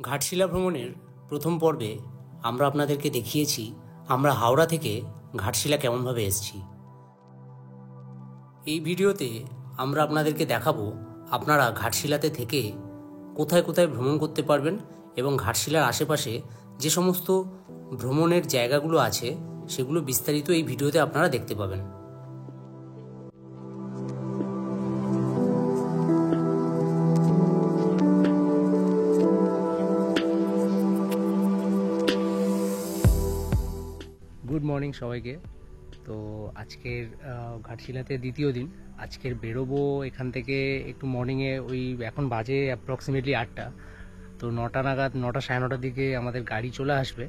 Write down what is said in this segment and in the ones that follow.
ঘাটশিলা ভ্রমণের প্রথম পর্বে আমরা আপনাদেরকে দেখিয়েছি আমরা হাওড়া থেকে ঘাটশিলা কেমনভাবে এসেছি। এই ভিডিওতে আমরা আপনাদেরকে দেখাবো আপনারা ঘাটশিলাতে থেকে কোথায় কোথায় ভ্রমণ করতে পারবেন এবং ঘাটশিলার আশেপাশে যে সমস্ত ভ্রমণের জায়গাগুলো আছে সেগুলো বিস্তারিত এই ভিডিওতে আপনারা দেখতে পাবেন। গুড মর্নিং সবাইকে। তো আজকের ঘাটশিলাতে দ্বিতীয় দিন। আজকের বেরোবো এখান থেকে একটু মর্নিংয়ে, ওই এখন বাজে অ্যাপ্রক্সিমেটলি 8টা। তো 9টা নাগাদ, 9টা সাড়ে 9টার দিকে আমাদের গাড়ি চলে আসবে।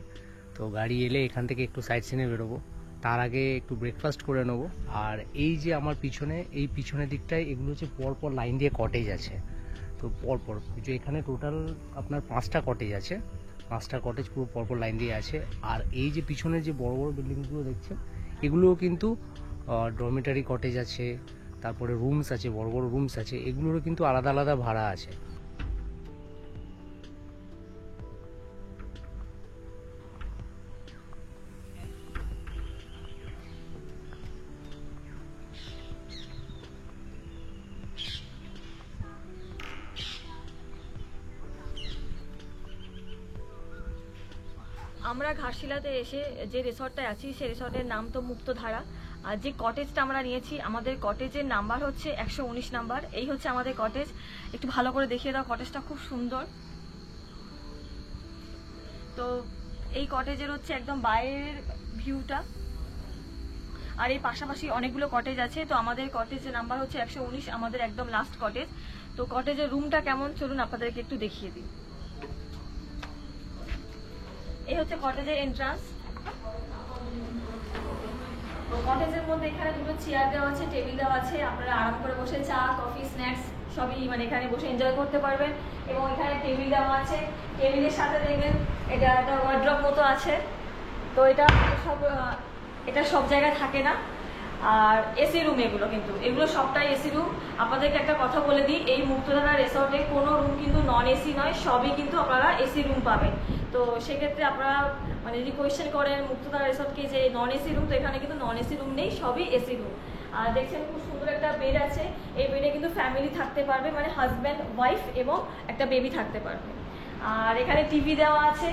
তো গাড়ি এলে এখান থেকে একটু সাইট সিনে বেরোবো। তার আগে একটু ব্রেকফাস্ট করে নেবো। আর এই যে আমার পিছনে, এই পিছনের দিকটায় এগুলো হচ্ছে পরপর লাইন দিয়ে কটেজ আছে। তো পরপর যে এখানে টোটাল আপনার 5টা কটেজ আছে, 5টা কটেজ পুরো পরপর লাইন দিয়ে আছে। আর এই যে পিছনে যে বড় বড় বিল্ডিংগুলো দেখছেন, এগুলোও কিন্তু ডরমিটারি কটেজ আছে, তারপরে রুমস আছে, বড় বড় রুমস আছে, এগুলোরও কিন্তু আলাদা আলাদা ভাড়া আছে। আমরা ঘাটশিলাতে এসে যে রিসর্টটায় আছি সেই রিসর্টের নাম তো মুক্তধারা। আর যে কটেজটা আমরা নিয়েছি, আমাদের কটেজের নাম্বার হচ্ছে 119 নাম্বার। এই হচ্ছে আমাদের কটেজ। একটু ভালো করে দেখিয়ে দাও, কটেজটা খুব সুন্দর। তো এই কটেজের হচ্ছে একদম বাইরের ভিউটা, আর এই পাশাপাশি অনেকগুলো কটেজ আছে। তো আমাদের কটেজের নাম্বার হচ্ছে 119, আমাদের একদম লাস্ট কটেজ। তো কটেজের রুমটা কেমন চলুন আপনাদেরকে একটু দেখিয়ে দিই। এই হচ্ছে কটেজের এন্ট্রান্স। তো কটেজের মধ্যে এখানে দুটো চেয়ার দেওয়া আছে, টেবিল দেওয়া আছে। আপনারা আরাম করে বসে চা, কফি, স্ন্যাক্স সবই এখানে বসে এনজয় করতে পারবেন। এবং এখানে টেবিল দেওয়া আছে, টেবিলের সাথে দেখবেন এটা একটা ওয়ার্ড্রপ মতো আছে। তো এটা সব জায়গায় থাকে না। আর এসি রুম এগুলো সবটাই এসি রুম। আপনাদেরকে একটা কথা বলে দিই, এই মুক্তধারা রিসর্টে কোনো রুম কিন্তু নন এসি নয়, সবই কিন্তু আপনারা এসি রুম পাবেন। তো সেক্ষেত্রে আপনারা যদি কোয়েশ্চেন করেন মুক্তধারা রিসর্টকে যে নন এসি রুম, তো এখানে কিন্তু নন এসি রুম নেই, সবই এসি রুম। আর দেখছেন খুব সুন্দর একটা বেড আছে। এই বেডে কিন্তু ফ্যামিলি থাকতে পারবে, মানে হাজব্যান্ড, ওয়াইফ এবং একটা বেবি থাকতে পারবে। আর এখানে টিভি দেওয়া আছে।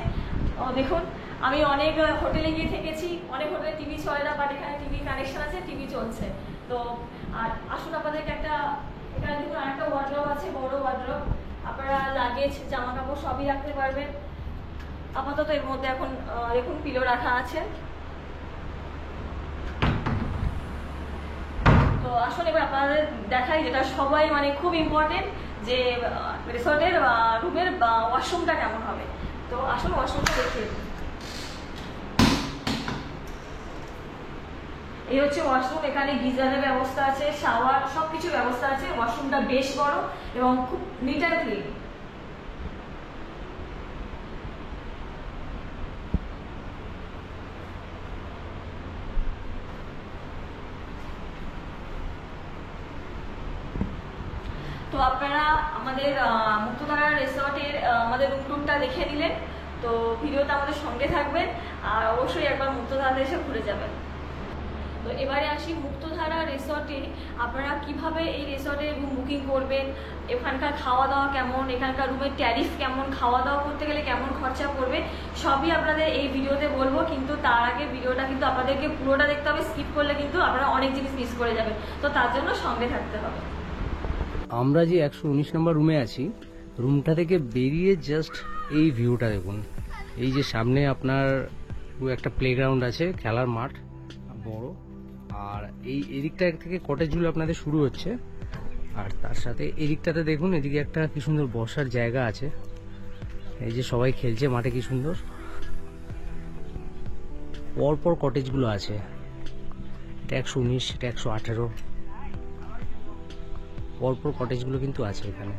দেখুন, আমি অনেক হোটেলে গিয়ে থেকেছি, অনেক হোটেলে টিভি চলে না, বাট এখানে টিভি কানেকশন আছে, টিভি চলছে। তো আর আসুন আপনাদেরকে এখানে দেখুন আরেকটা ওয়ার্ড্রপ আছে, বড় ওয়ার্ড্রপ। আপনারা লাগেজ, জামা কাপড় সবই রাখতে পারবেন। আপাতত এর মধ্যে এখন দেখুন পিলো রাখা আছে। তো আসুন এবার আপনাদের দেখাই যেটা সবাই খুব ইম্পর্টেন্ট, যে রিসর্টের রুমের ওয়াশরুমটা কেমন হবে। তো আসুন ওয়াশরুমটা দেখিয়ে দিই। এই হচ্ছে ওয়াশরুম। এখানে গিজারের ব্যবস্থা আছে, শাওয়ার, সবকিছু ব্যবস্থা আছে। ওয়াশরুমটা বেশ বড় এবং খুব নিট অ্যান্ড ক্লিন। তো আপনারা আমাদের মুক্তধারা রিসর্টের আমাদের রুম টুরটা দেখে নিলেন। তো ভিডিওটা আমাদের সঙ্গে থাকবেন, আর অবশ্যই একবার মুক্তধারাতে এসে ঘুরে যাবেন। তো এবারে আসি মুক্তধারা রিসর্টে আপনারা কিভাবে এই রিসর্টে রুম বুকিং করবেন, এখানকার খাওয়া দাওয়া কেমন, এখানকার রুমের ট্যারিফ কেমন, খাওয়া দাওয়া করতে গেলে কেমন খরচা পড়বে, সবই আপনাদের এই ভিডিওতে বলবো। কিন্তু তার আগে ভিডিওটা কিন্তু আপনাদেরকে পুরোটা দেখতে হবে, স্কিপ করলে কিন্তু আপনারা অনেক জিনিস মিস করে যাবেন। তো তার জন্য সঙ্গে থাকতে হবে। আমরা যে 119 নম্বর রুমে আছি, রুমটা থেকে বেরিয়ে জাস্ট এই ভিউটা দেখুন। এই যে সামনে আপনার একটা প্লেগ্রাউন্ড আছে, খেলার মাঠ বড়। আর এই এদিকটা থেকে কটেজগুলো আপনাদের শুরু হচ্ছে। আর তার সাথে এদিকটাতে দেখুন, এদিকে একটা কি সুন্দর বসার জায়গা আছে। এই যে সবাই খেলছে মাঠে, কি সুন্দর। পরপর কটেজগুলো আছে, এটা 119, এটা 118, পরপর কটেজগুলো কিন্তু আছে এখানে।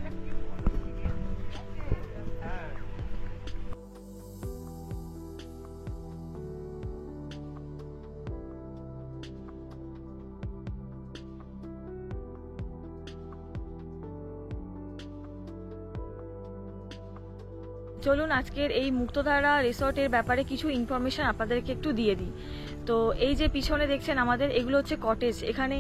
চলুন আজকের এই মুক্তধারা রিসর্টের ব্যাপারে কিছু ইনফরমেশন আপনাদেরকে একটু দিয়ে দিই। তো এই যে পিছনে দেখছেন আমাদের, এগুলো হচ্ছে কটেজ। এখানে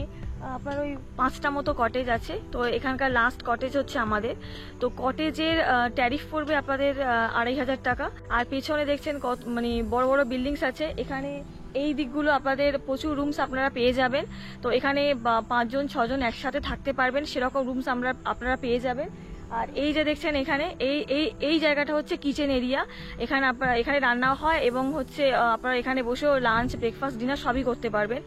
আপনার ওই 5টা মতো কটেজ আছে। তো এখানকার লাস্ট কটেজ হচ্ছে আমাদের। তো কটেজের ট্যারিফ পড়বে আপনাদের 2500 টাকা। আর পেছনে দেখছেন মানে বড় বড় বিল্ডিংস আছে। এখানে এই দিকগুলো আপনাদের প্রচুর রুমস আপনারা পেয়ে যাবেন। তো এখানে 5 জন 6 জন একসাথে থাকতে পারবেন, সেরকম রুমস আপনারা পেয়ে যাবেন। আর এই যে দেখছেন এখানে এই জায়গাটা হচ্ছে কিচেন এরিয়া। এখানে রান্না হয় এবং হচ্ছে আপনারা এখানে বসেও লাঞ্চ, ব্রেকফাস্ট, ডিনার সবই করতে পারবেন।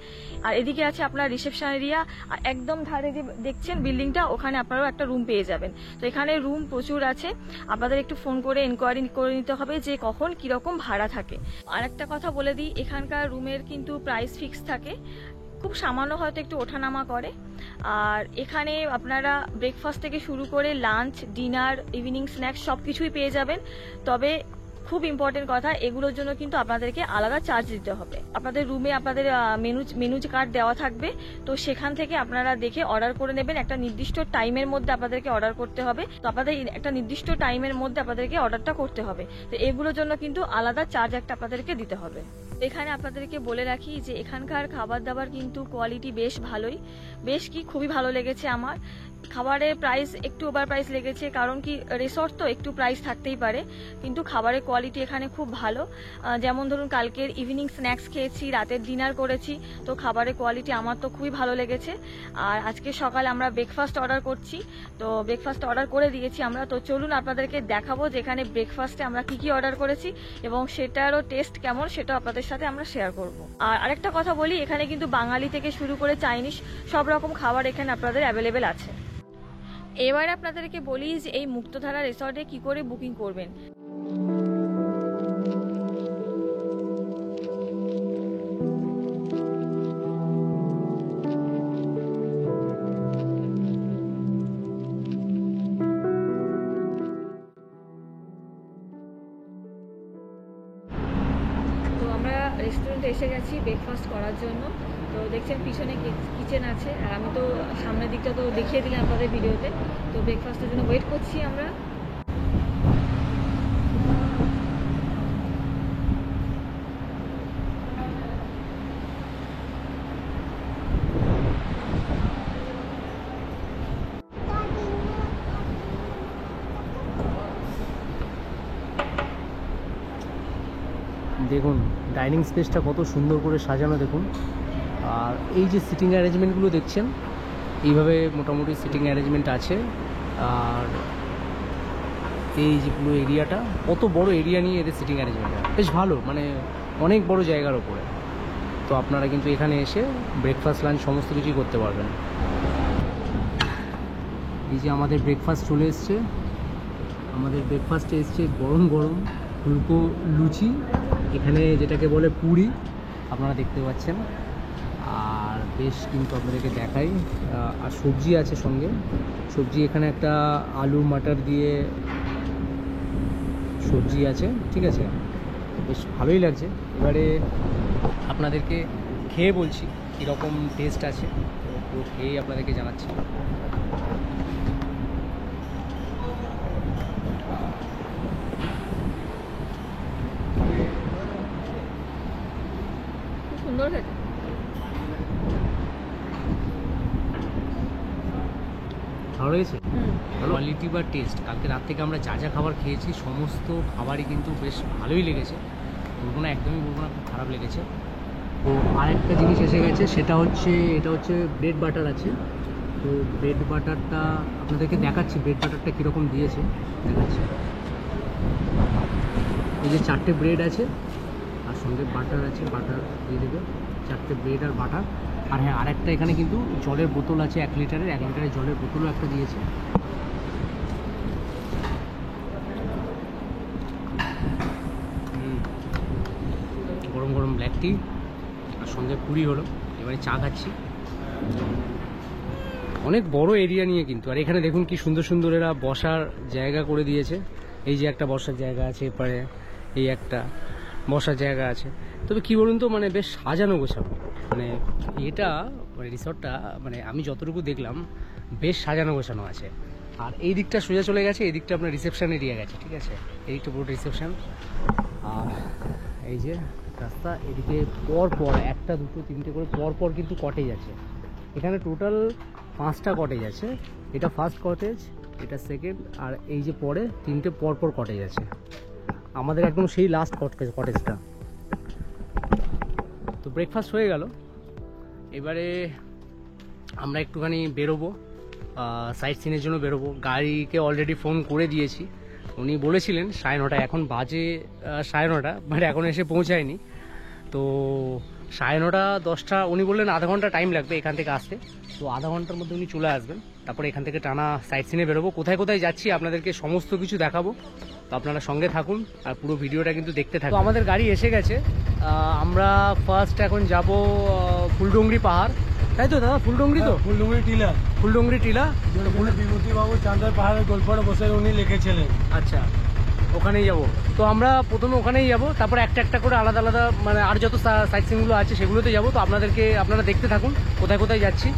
আর এদিকে আছে আপনার রিসেপশন এরিয়া। আর একদম ধারে যে দেখছেন বিল্ডিংটা, ওখানে আপনারাও একটা রুম পেয়ে যাবেন। তো এখানে রুম প্রচুর আছে। আপনাদের একটু ফোন করে এনকোয়ারি করে নিতে হবে যে কখন কিরকম ভাড়া থাকে। আর একটা কথা বলে দিই, এখানকার রুমের কিন্তু প্রাইস ফিক্স থাকে, খুব সামান্য হয়তো একটু ওঠানামা করে। আর এখানে আপনারা ব্রেকফাস্ট থেকে শুরু করে লাঞ্চ, ডিনার, ইভিনিং স্ন্যাক্স সব কিছুই পেয়ে যাবেন। তবে খুব ইম্পর্টেন্ট কথা, এগুলোর জন্য কিন্তু আপনাদেরকে আলাদা চার্জ দিতে হবে। আপনাদের রুমে আপনাদের মেনু কার্ড দেওয়া থাকবে। তো সেখান থেকে আপনারা দেখে অর্ডার করে নেবেন। একটা নির্দিষ্ট টাইমের মধ্যে আপনাদেরকে অর্ডার করতে হবে। তো আপনাদের একটা নির্দিষ্ট টাইমের মধ্যে আপনাদেরকে অর্ডারটা করতে হবে। তো এগুলোর জন্য কিন্তু আলাদা চার্জ একটা আপনাদেরকে দিতে হবে। এখানে আপনাদেরকে বলে রাখি যে এখানকার খাবার দাবার কিন্তু কোয়ালিটি বেশ ভালোই, খুবই ভালো লেগেছে আমার। খাবারের প্রাইস একটু ওভার প্রাইস লেগেছে, কারণ কি রিসর্ট তো একটু প্রাইস থাকতেই পারে, কিন্তু খাবারের কোয়ালিটি এখানে খুব ভালো। যেমন ধরুন কালকের ইভিনিং স্ন্যাক্স খেয়েছি, রাতের ডিনার করেছি, তো খাবারের কোয়ালিটি আমার তো খুবই ভালো লেগেছে। আর আজকে সকালে আমরা ব্রেকফাস্ট অর্ডার করছি, তো ব্রেকফাস্ট অর্ডার করে দিয়েছি আমরা। তো চলুন আপনাদেরকে দেখাবো যে এখানে ব্রেকফাস্টে আমরা কি অর্ডার করেছি এবং সেটারও টেস্ট কেমন সেটা আপনাদের সাথে আমরা শেয়ার করব। আর আরেকটা কথা বলি, এখানে কিন্তু বাঙালি থেকে শুরু করে চাইনিজ সব রকম খাবার এখানে আপনাদের অ্যাভেলেবেল আছে। এবার আপনাদেরকে বলি যে এই মুক্তধারা রিসর্টে কি করে বুকিং করবেন। তো আমরা রেস্টুরেন্টে এসে গেছি ব্রেকফাস্ট করার জন্য। তো দেখছেন পিছনে কিচেন আছে, আর আমি তো সামনের দিকটা তো দেখিয়ে দিলাম আপনাদের ভিডিওতে। তো ব্রেকফাস্টের জন্য ওয়েট করছি আমরা। দেখুন ডাইনিং স্পেসটা কত সুন্দর করে সাজানো দেখুন। আর এই যে সিটিং অ্যারেঞ্জমেন্টগুলো দেখছেন, এইভাবে মোটামুটি সিটিং অ্যারেঞ্জমেন্ট আছে। আর এই যে পুরো এরিয়াটা, কত বড় এরিয়া নিয়ে এদের সিটিং অ্যারেঞ্জমেন্টটা বেশ ভালো, মানে অনেক বড় জায়গার ওপরে। তো আপনারা কিন্তু এখানে এসে ব্রেকফাস্ট, লাঞ্চ সমস্ত কিছুই করতে পারবেন। এই যে আমাদের ব্রেকফাস্ট চলে এসছে। আমাদের ব্রেকফাস্টে এসছে গরম গরম ফুলকো লুচি, এখানে যেটাকে বলে পুরি, আপনারা দেখতে পাচ্ছেন। আর বেশ কিন্তু আপনাদেরকে দেখাই, আর সবজি আছে সঙ্গে। সবজি এখানে একটা আলু মাটার দিয়ে সবজি আছে, ঠিক আছে, বেশ ভালোই লাগছে। এবারে আপনাদেরকে খেয়ে বলছি কীরকম টেস্ট আছে, তো খেয়েই আপনাদেরকে জানাচ্ছি। খুব সুন্দর খেতে। ভালো লেগেছে, কোয়ালিটি বা টেস্ট। কালকে রাত থেকে আমরা যা যা খাবার খেয়েছি সমস্ত খাবারই কিন্তু বেশ ভালোই লেগেছে, বলবো না, একদমই বলবো না খুব খারাপ লেগেছে। তো আরেকটা জিনিস এসে গেছে, সেটা হচ্ছে এটা হচ্ছে ব্রেড বাটার আছে। তো ব্রেড বাটারটা আপনাদেরকে দেখাচ্ছি, ব্রেড বাটারটা কীরকম দিয়েছে দেখাচ্ছি। এই যে 4টে ব্রেড আছে, আর সঙ্গে বাটার আছে, বাটার দিয়ে দেবে 4টে ব্রেড আর বাটার। আর হ্যাঁ, আরেকটা এখানে কিন্তু জলের বোতল আছে, 1 লিটারের জলের বোতলও একটা দিয়েছে। গরম গরম ব্ল্যাক টি, আর সঙ্গে পুরি হলো। এবারে চা খাচ্ছি। অনেক বড় এরিয়া নিয়ে কিন্তু। আর এখানে দেখুন কি সুন্দর সুন্দর এরা বসার জায়গা করে দিয়েছে। এই যে একটা বসার জায়গা আছে, এপারে এই একটা বসার জায়গা আছে। তবে কি বলুন তো, মানে বেশ সাজানো গোছানো, মানে এটা রিসর্টটা, মানে আমি যতটুকু দেখলাম বেশ সাজানো গোছানো আছে। আর এই দিকটা সোজা চলে গেছে, এই দিকটা আপনার রিসেপশন এরিয়া গেছে, ঠিক আছে, এই দিকটা পুরো রিসেপশন। আর এই যে রাস্তা, এদিকে পর পর 1টা 2টো 3টে করে পর পর কিন্তু কটেজ আছে। এখানে টোটাল 5টা কটেজ আছে। এটা ফার্স্ট কটেজ, এটা সেকেন্ড, আর এই যে পরে 3টে পর পর কটেজ আছে। আমাদের একদম সেই লাস্ট কটেজটা। তো ব্রেকফাস্ট হয়ে গেল, এবারে আমরা একটুখানি বেরোবো, সাইট সিনের জন্য বেরোবো। গাড়িকে অলরেডি ফোন করে দিয়েছি, উনি বলেছিলেন 9:30, এখন বাজে 9:30, বাট এখন এসে পৌঁছায়নি। তো 9:30 10টা, উনি বললেন আধা ঘন্টা টাইম লাগবে এখান থেকে আসতে। তো আধা ঘন্টার মধ্যে উনি চলে আসবেন, তারপরে এখান থেকে টানা সাইট সিনে বেরোবো। কোথায় কোথায় যাচ্ছি আপনাদেরকে সমস্ত কিছু দেখাবো, তো আপনারা সঙ্গে থাকুন আর পুরো ভিডিওটা কিন্তু দেখতে থাকুন। তো আমাদের গাড়ি এসে গেছে, আমরা ফার্স্ট এখন যাব ফুলডুংরি পাহাড়, তাই তো দাদা? ফুলডুংরি তো, ফুলডুংরি টিলা, ফুলডুংরি টিলা, বিভূতিবাবু চাঁদের পাহাড়ের গল্পটা বসে উনি লিখেছিলেন। আচ্ছা, ওখানেই যাব। তো আমরা প্রথমে ওখানেই যাব, তারপর একটা একটা করে আলাদা আলাদা মানে আর যত সাইট সিনগুলো আছে সেগুলোতে যাব। তো আপনারা দেখতে থাকুন কোথায় কোথায় যাচ্ছি।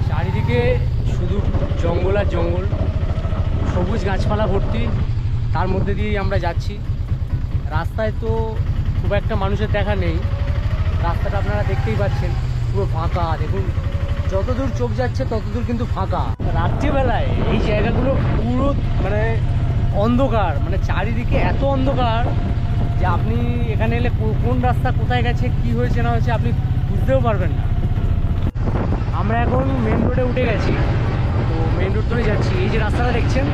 চারিদিকে শুধু জঙ্গল আর জঙ্গল, সবুজ গাছপালা ভর্তি, তার মধ্যে দিয়েই আমরা যাচ্ছি। রাস্তায় তো খুব একটা মানুষের দেখা নেই, রাস্তাটা আপনারা দেখতেই পাচ্ছেন পুরো ফাঁকা। দেখুন যতদূর চোখ যাচ্ছে ততদূর কিন্তু ফাঁকা। রাত্রিবেলায় এই জায়গাগুলো পুরো মানে অন্ধকার, মানে চারিদিকে এত অন্ধকার যে আপনি এখানে এলে কোন রাস্তা কোথায় গেছে, কি হয়েছে না হয়েছে আপনি বুঝতেও পারবেন না। আমরা এখন মেন রোডে উঠে গেছি, তো মেন রোড ধরে যাচ্ছি। এই যে রাস্তাটা দেখছেন,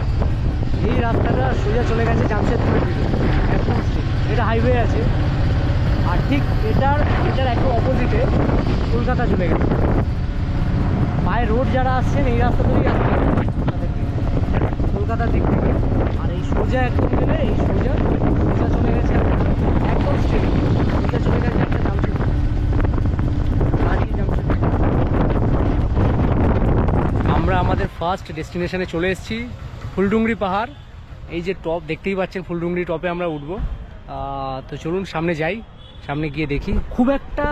এই রাস্তাটা সোজা চলে গেছে জামশেদপুরের দিকে, একদম স্ট্রেট। এটা হাইওয়ে আছে, আর ঠিক এটার একটু অপোজিটে কলকাতা চলে গেছে। বাই রোড যারা আসছেন এই রাস্তা ধরেই আসছেন কলকাতার দিক থেকে। আর এই সোজা একদম গেলে এই সোজা চলে গেছে একদম স্ট্রেট, সোজা চলে গেছে একটা জামশেদপুর, জামশেদপুর। আমরা আমাদের ফার্স্ট ডেস্টিনেশনে চলে এসেছি, ফুলডুংরি পাহাড়। এই যে টপ দেখতেই পাচ্ছেন, ফুলডুংরি টপে আমরা উঠবো। তো চলুন সামনে যাই, সামনে গিয়ে দেখি। খুব একটা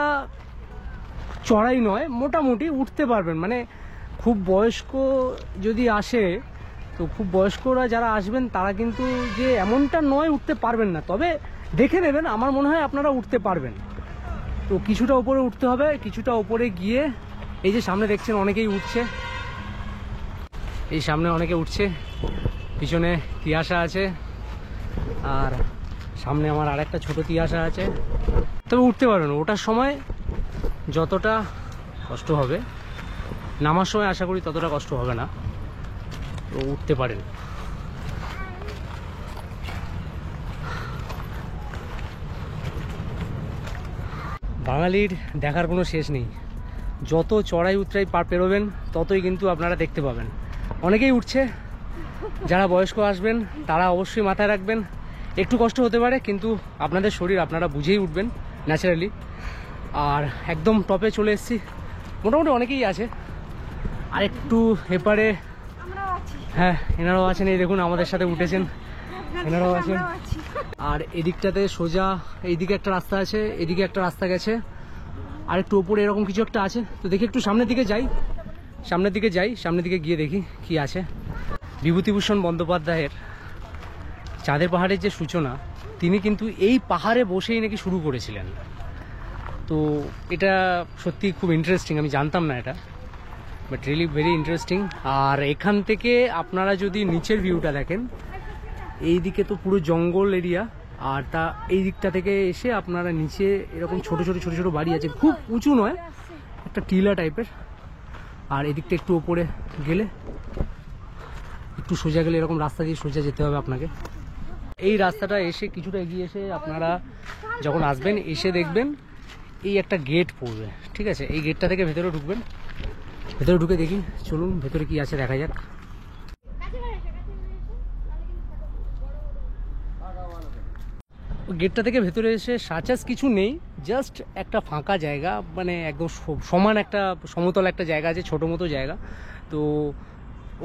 চড়াই নয়, মোটামুটি উঠতে পারবেন। মানে খুব বয়স্ক যদি আসে, তো খুব বয়স্করা যারা আসবেন তারা কিন্তু যে এমনটা নয় উঠতে পারবেন না, তবে দেখে নেবেন, আমার মনে হয় আপনারা উঠতে পারবেন। তো কিছুটা উপরে উঠতে হবে, কিছুটা উপরে গিয়ে এই যে সামনে দেখছেন অনেকেই উঠছে, এই সামনে অনেকে উঠছে, পিছনে তিয়াশা আছে, আর সামনে আমার আরেকটা ছোট তিয়াশা আছে। তবে উঠতে পারবেন, ওঠার সময় যতটা কষ্ট হবে নামার সময় আশা করি ততটা কষ্ট হবে না, তো উঠতে পারেন। বাঙালির দেখার কোনো শেষ নেই, যত চড়াই উতরাই পেরোবেন ততই কিন্তু আপনারা দেখতে পাবেন। অনেকেই উঠছে, যারা বয়স্ক আসবেন তারা অবশ্যই মাথায় রাখবেন একটু কষ্ট হতে পারে, কিন্তু আপনাদের শরীর আপনারা বুঝেই উঠবেন ন্যাচারালি। আর একদম টপে চলে এসেছি, মোটামুটি অনেকেই আছে। আর একটু এপারে হ্যাঁ এনারাও আছেন, এই দেখুন আমাদের সাথে উঠেছেন, এনারাও আছেন। আর এদিকটাতে সোজা এইদিকে একটা রাস্তা আছে, এদিকে একটা রাস্তা গেছে, আর একটু ওপরে এরকম কিছু একটা আছে। তো দেখি একটু সামনের দিকে যাই, সামনের দিকে গিয়ে দেখি কি আছে। বিভূতিভূষণ বন্দ্যোপাধ্যায়ের চাঁদের পাহাড়ের যে সূচনা, তিনি কিন্তু এই পাহাড়ে বসেই নাকি শুরু করেছিলেন। তো এটা সত্যি খুব ইন্টারেস্টিং, আমি জানতাম না এটা, বাট রিয়েলি ভেরি ইন্টারেস্টিং। আর এখান থেকে আপনারা যদি নিচের ভিউটা দেখেন, এই দিকে তো পুরো জঙ্গল এরিয়া, আর তা এই দিকটা থেকে এসে আপনারা নিচে এরকম ছোট ছোট বাড়ি আছে, খুব উঁচু নয়, একটা টিলা টাইপের। আর এদিকটা একটু ওপরে গেলে, একটু সোজা গেলে এরকম রাস্তা দিয়ে সোজা যেতে হবে আপনাকে। এই রাস্তাটা এসে কিছুটা এগিয়ে এসে আপনারা যখন আসবেন, এসে দেখবেন এই একটা গেট পড়বে, ঠিক আছে? এই গেটটা থেকে ভেতরে ঢুকবেন, ভেতরে ঢুকে দেখি, চলুন ভেতরে কি আছে দেখা যাক। গেটটা থেকে ভেতরে এসে সাচাস কিছু নেই, জাস্ট একটা ফাঁকা জায়গা, মানে একদম সমান একটা সমতল একটা জায়গা আছে, ছোটো মতো জায়গা। তো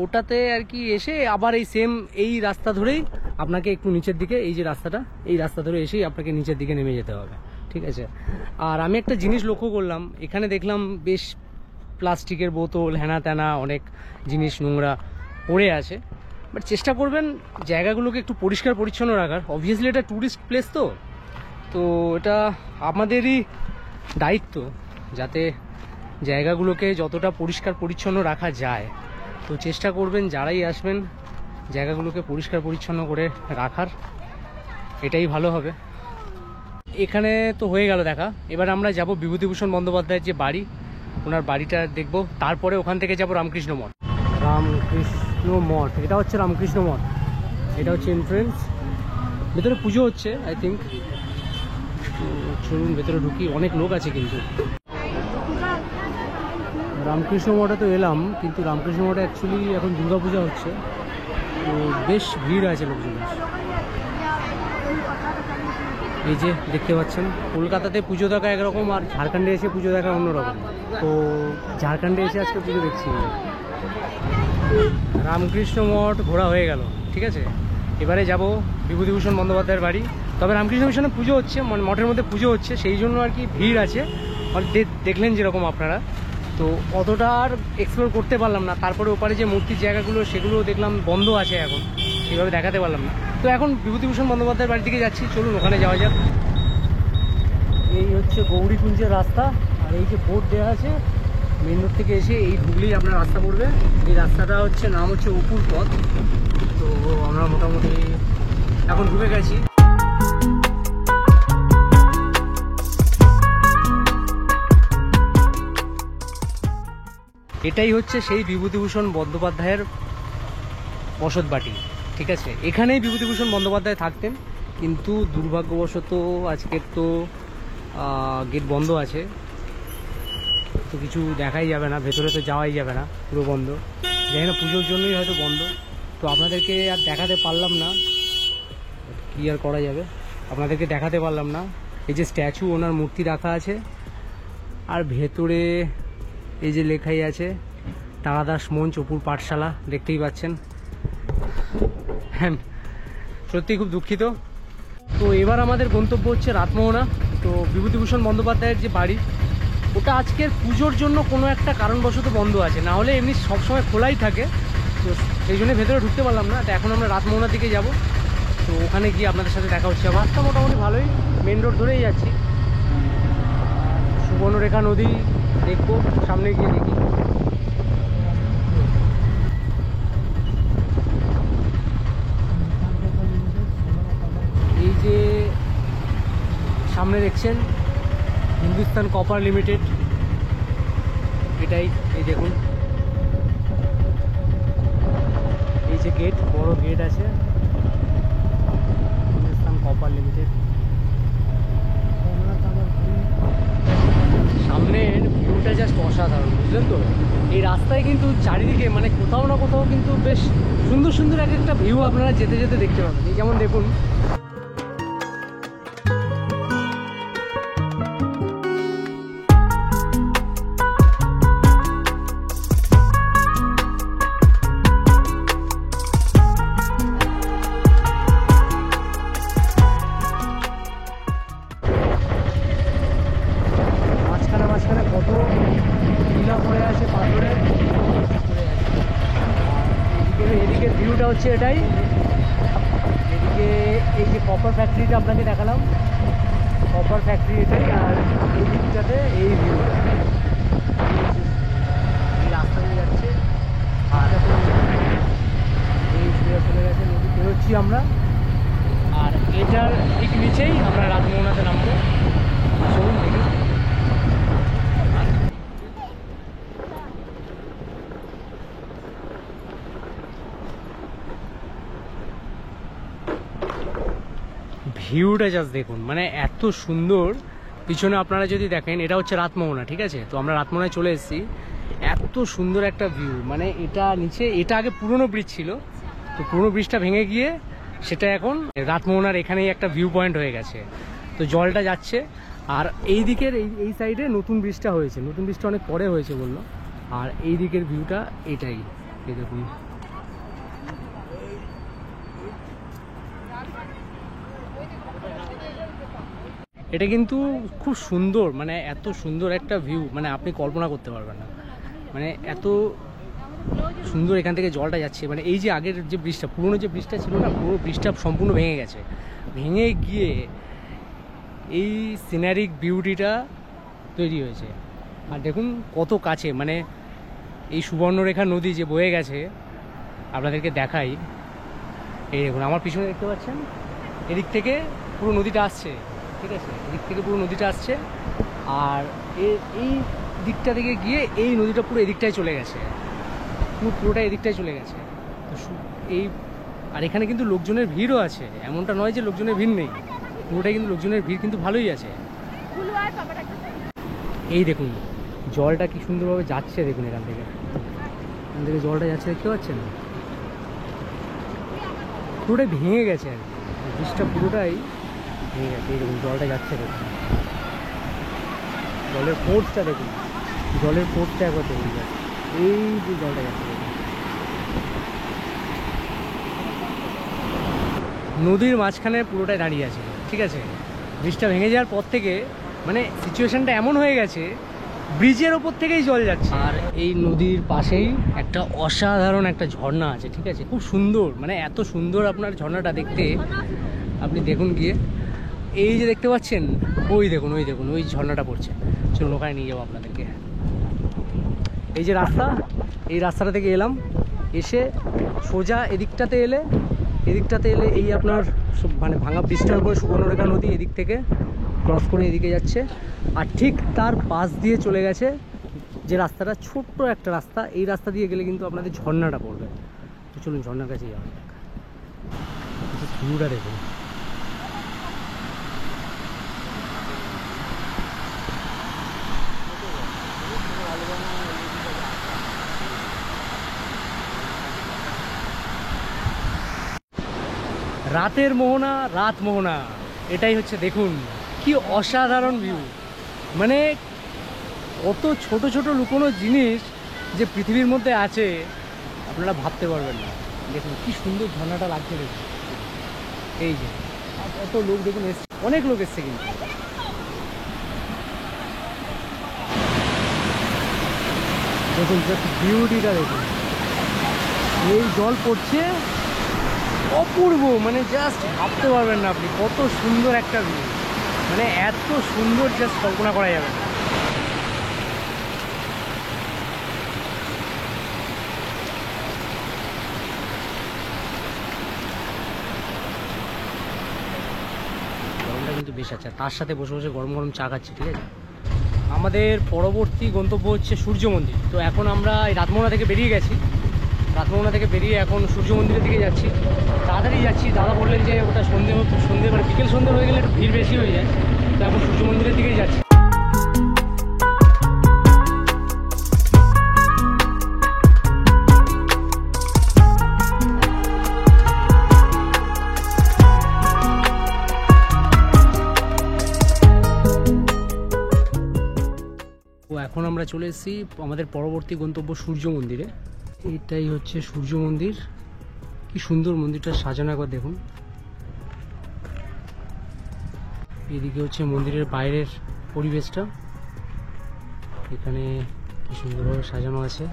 ওটাতে আর কি এসে আবার এই সেম এই রাস্তা ধরেই আপনাকে একটু নিচের দিকে, এই যে রাস্তাটা, এই রাস্তা ধরে এসেই আপনাকে নিচের দিকে নেমে যেতে হবে, ঠিক আছে। আর আমি একটা জিনিস লক্ষ্য করলাম, এখানে দেখলাম বেশ প্লাস্টিকের বোতল হ্যানা ত্যানা অনেক জিনিস নোংরা পড়ে আছে, বাট চেষ্টা করবেন জায়গাগুলোকে একটু পরিষ্কার পরিচ্ছন্ন রাখার। অবভিয়াসলি এটা ট্যুরিস্ট প্লেস, তো এটা আমাদেরই দায়িত্ব যাতে জায়গাগুলোকে যতটা পরিষ্কার পরিচ্ছন্ন রাখা যায়, তো চেষ্টা করবেন যারাই আসবেন জায়গাগুলোকে পরিষ্কার পরিচ্ছন্ন করে রাখার, এটাই ভালো হবে। এখানে তো হয়ে গেল দেখা, এবার আমরা যাব বিভূতিভূষণ বন্দ্যোপাধ্যায়ের যে বাড়ি, ওনার বাড়িটা দেখব, তারপরে ওখান থেকে যাব রামকৃষ্ণ মঠ। রামকৃষ্ণ মঠ, এটা হচ্ছে রামকৃষ্ণ মঠ, এটা হচ্ছে এন্ট্রেন্স। ভেতরে পুজো হচ্ছে আই থিঙ্ক, চলুন ভেতরে ঢুকি, অনেক লোক আছে কিন্তু। রামকৃষ্ণ মঠে তো এলাম, কিন্তু রামকৃষ্ণ মঠে অ্যাকচুয়ালি এখন দুর্গাপূজা হচ্ছে, তো বেশ ভিড় আছে লোকজন। এই যে দেখতে পাচ্ছেন, কলকাতাতে পুজো দেখা একরকম, আর ঝাড়খণ্ডে এসে পুজো দেখা অন্যরকম। তো ঝাড়খণ্ডে এসে আজকে পুজো দেখছি। রামকৃষ্ণ মঠ ঘোরা হয়ে গেল, ঠিক আছে। এবারে যাব বিভূতিভূষণ বন্দ্যোপাধ্যায়ের বাড়ি। তবে রামকৃষ্ণ মিশনে পুজো হচ্ছে, মানে মঠের মধ্যে পুজো হচ্ছে, সেই জন্য আর কি ভিড় আছে, আর দেখলেন যেরকম আপনারা। তো অতটা আর এক্সপ্লোর করতে পারলাম না। তারপরে ওপারে যে মূর্তির জায়গাগুলো সেগুলো দেখলাম বন্ধ আছে এখন, সেভাবে দেখাতে পারলাম না। তো এখন বিভূতিভূষণ বন্দ্যোপাধ্যায়ের বাড়ির দিকে যাচ্ছি, চলুন ওখানে যাওয়া যাক। এই হচ্ছে গৌরীকুঞ্জের রাস্তা, আর এই যে বোর্ড দেওয়া আছে, মেন রোড থেকে এসে এই ঢুকলেই আপনার রাস্তা পড়বে। এই রাস্তাটা হচ্ছে নাম হচ্ছে অপুর পথ। তো আমরা মোটামুটি এখন ঢুকে গেছি। এটাই হচ্ছে সেই বিভূতিভূষণ বন্দ্যোপাধ্যায়ের বসতবাটি, ঠিক আছে। এখানেই বিভূতিভূষণ বন্দ্যোপাধ্যায় থাকতেন, কিন্তু দুর্ভাগ্যবশত আজকের তো গেট বন্ধ আছে, তো কিছু দেখাই যাবে না, ভেতরে তো যাওয়াই যাবে না, পুরো বন্ধ। জানি না পুজোর জন্যই হয়তো বন্ধ। তো আপনাদেরকে আর দেখাতে পারলাম না, কি আর করা যাবে, আপনাদেরকে দেখাতে পারলাম না। এই যে স্ট্যাচু, ওনার মূর্তি রাখা আছে, আর ভেতরে এই যে লেখাই আছে তারাদাস মঞ্চ অপুর পাঠশালা, দেখতেই পাচ্ছেন। হ্যাঁ, সত্যি খুব দুঃখিত। তো এবার আমাদের গন্তব্য হচ্ছে রাতমোহনা। তো বিভূতিভূষণ বন্দ্যোপাধ্যায়ের যে বাড়ি, ওটা আজকের পুজোর জন্য কোনো একটা কারণবশত বন্ধ আছে, না হলে এমনি সবসময় খোলাই থাকে। তো সেই জন্য ভেতরে ঢুকতে পারলাম না। তো এখন আমরা রাতমোহনার দিকে যাব, তো ওখানে গিয়ে আপনাদের সাথে দেখা হচ্ছে। রাস্তা মোটামুটি ভালোই, মেন রোড ধরেই যাচ্ছি। সুবর্ণরেখা নদী দেখবো, সামনে গিয়ে দেখি। এই যে সামনে দেখছেন হিন্দুস্তান কপার লিমিটেড, এটাই, এই দেখুন এই যে গেট, বড় গেট আছে, হিন্দুস্তান কপার লিমিটেড। সামনের ভিউটা জাস্ট অসাধারণ, বুঝলেন তো। এই রাস্তায় কিন্তু চারিদিকে মানে কোথাও না কোথাও কিন্তু বেশ সুন্দর সুন্দর এক একটা ভিউ আপনারা যেতে যেতে দেখতে পাবেন। এই যেমন দেখুন, হচ্ছে এটাই। এদিকে এই যে কপার ফ্যাক্টরিটা আপনাকে দেখালাম, কপার ফ্যাক্টরি এটাই। আর এই দিকটাতে এই ভিউটা, এই রাস্তা দিয়ে যাচ্ছে, আর এই চলে গেছে নদী, বেরোচ্ছি আমরা। আর এটার ঠিক নিচেই আমরা রাতমোহনাতে নামবো। চলুন দেখি। ভিউটা জাস্ট দেখুন, মানে এত সুন্দর। পিছনে আপনারা যদি দেখেন, এটা হচ্ছে রাতমোহনা, ঠিক আছে। তো আমরা রাতমোহনায় চলে এসেছি। এত সুন্দর একটা ভিউ, মানে এটা নিচে, এটা আগে পুরনো ব্রিজ ছিল, তো পুরনো ব্রিজটা ভেঙে গিয়ে সেটা এখন রাতমোহনার এখানেই একটা ভিউ পয়েন্ট হয়ে গেছে। তো জলটা যাচ্ছে, আর এই দিকের এই সাইডে নতুন ব্রিজটা হয়েছে, নতুন ব্রিজটা অনেক পরে হয়েছে বললো। আর এই দিকের ভিউটা এটাই, এই দেখুন। এটা কিন্তু খুব সুন্দর, মানে এত সুন্দর একটা ভিউ, মানে আপনি কল্পনা করতে পারবেন না, মানে এত সুন্দর এখান থেকে জলটা যাচ্ছে। মানে এই যে আগের যে ব্রিজটা, পুরনো যে ব্রিজটা ছিল না, পুরো ব্রিজটা সম্পূর্ণ ভেঙে গেছে, ভেঙে গিয়ে এই সিনারিক বিউটিটা তৈরি হয়েছে। আর দেখুন কত কাছে, মানে এই সুবর্ণরেখা নদী যে বয়ে গেছে, আপনাদেরকে দেখাই। এই দেখুন আমার পিছনে দেখতে পাচ্ছেন, এদিক থেকে পুরো নদীটা আসছে, ঠিক আছে, এদিক থেকে পুরো নদীটা আসছে। আর এই দিকটা থেকে গিয়ে এই নদীটা পুরো এদিকটায় চলে গেছে, পুরোটা এদিকটায় চলে গেছে। তো এই আর এখানে কিন্তু লোকজনের ভিড়ও আছে, এমনটা নয় যে লোকজনের ভিড় নেই, পুরোটাই কিন্তু লোকজনের ভিড় কিন্তু ভালোই আছে। এই দেখুন জলটা কি সুন্দরভাবে যাচ্ছে, দেখুন এখান থেকে জলটা যাচ্ছে, দেখতে পাচ্ছেন, পুরোটাই ভেঙে গেছে আর কি, ব্রিজটা পুরোটাই ভেঙে গেছে। এই দেখুন জলটা যাচ্ছে, দেখুন জলের ফোর্সটা দেখুন, জলের ফোর্সটা একবার দেখুন, এই যে জলটা যাচ্ছে দেখুন। নদীর মাঝখানে পুরোটাই দাঁড়িয়ে আছে, ঠিক আছে। ব্রিজটা ভেঙে যাওয়ার পর থেকে মানে সিচুয়েশনটা এমন হয়ে গেছে, ব্রিজের ওপর থেকেই জল যাচ্ছে। আর এই নদীর পাশেই একটা অসাধারণ একটা ঝর্ণা আছে, ঠিক আছে, খুব সুন্দর, মানে এত সুন্দর আপনার ঝর্ণাটা দেখতে, আপনি দেখুন গিয়ে। এই যে দেখতে পাচ্ছেন, ওই দেখুন ওই দেখুন ওই ঝর্ণাটা পড়ছে, চলুন ওখানে নিয়ে যাবো আপনাদেরকে। এই যে রাস্তা, এই রাস্তাটা থেকে এলাম, এসে সোজা এদিকটাতে এলে এই আপনার মানে ভাঙা ব্রিজটার উপরে সুবর্ণরেখা নদী এদিক থেকে ক্রস করে এদিকে যাচ্ছে। আর ঠিক তার পাশ দিয়ে চলে গেছে যে রাস্তাটা, ছোট্ট একটা রাস্তা, এই রাস্তা দিয়ে গেলে কিন্তু আপনাদের ঝর্ণাটা পড়বে। তো চলুন ঝর্ণার কাছে যাওয়া যাক। ভিউটা দেখুন, রাতের মোহনা, রাত মোহনা, এটাই হচ্ছে, দেখুন কি অসাধারণ ভিউ। মানে কত ছোট ছোট লুকোনো জিনিস যে পৃথিবীর মধ্যে আছে আপনারা ভাবতে পারবেন না। দেখুন কি সুন্দর ঝর্ণাটা লাগছে, দেখুন এই যে কত লোক দেখুন এসছে, অনেক লোক এসছে কিন্তু। দেখুন জাস্ট বিউটিটা দেখুন, এই জল পড়ছে অপূর্ব, মানে জাস্ট ভাবতে পারবেন না আপনি কত সুন্দর একটা ভিউ, মানে এত সুন্দর জাস্ট কল্পনা করা যাবে না। গরমটা কিন্তু বেশ আছে, তার সাথে বসে বসে গরম গরম চা খাচ্ছি, ঠিক আছে। আমাদের পরবর্তী গন্তব্য হচ্ছে সূর্য মন্দির। তো এখন আমরা এই রাতমোহনা থেকে বেরিয়ে গেছি, রাতমোহনা থেকে বেরিয়ে এখন সূর্য মন্দিরের দিকে যাচ্ছি। তাড়াতাড়ি যাচ্ছি, দাদা বললেন যে ওটা সন্ধে মানে বিকেল সন্ধে হয়ে গেলে একটু ভিড় বেশি হয়ে যায়, তো এখন সূর্য মন্দিরের দিকেই যাচ্ছি। তো এখন আমরা চলে এসেছি আমাদের পরবর্তী গন্তব্য সূর্য মন্দিরে। এটাই হচ্ছে সূর্য মন্দির, কি সুন্দর মন্দিরটা সাজানো, একবার দেখুন। এদিকে হচ্ছে মন্দিরের বাইরের পরিবেশটা, এখানে কি সুন্দরভাবে সাজানো আছে।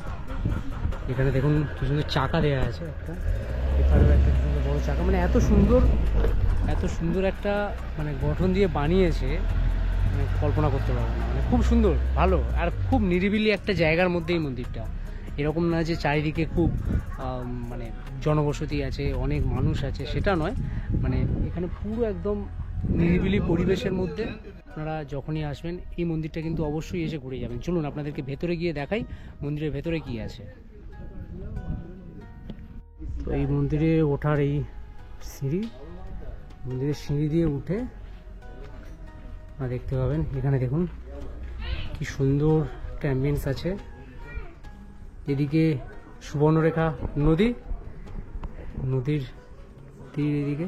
এখানে দেখুন কি সুন্দর চাকা দেওয়া আছে, একটা এখানেও একটা সুন্দর বড় চাকা, মানে এত সুন্দর একটা মানে গঠন দিয়ে বানিয়েছে, মানে কল্পনা করতে পারবো না, মানে খুব সুন্দর, ভালো। আর খুব নিরিবিলি একটা জায়গার মধ্যে এই মন্দিরটা, এরকম না যে চারিদিকে খুব মানে জনবসতি আছে, অনেক মানুষ আছে, সেটা নয়, মানে এখানে পুরো একদম নিরিবিলি পরিবেশের মধ্যে। আপনারা যখনই আসবেন এই মন্দিরটা কিন্তু অবশ্যই এসে ঘুরে যাবেন। চলুন আপনাদেরকে ভেতরে গিয়ে দেখাই মন্দিরের ভেতরে কি আছে। তো এই মন্দিরে ওঠার এই সিঁড়ি, মন্দিরের সিঁড়ি দিয়ে উঠে দেখতে পাবেন, এখানে দেখুন কি সুন্দর একটা অ্যাম্বিয়েন্স আছে। এদিকে সুবর্ণরেখা নদী, নদীর মন্দির এদিকে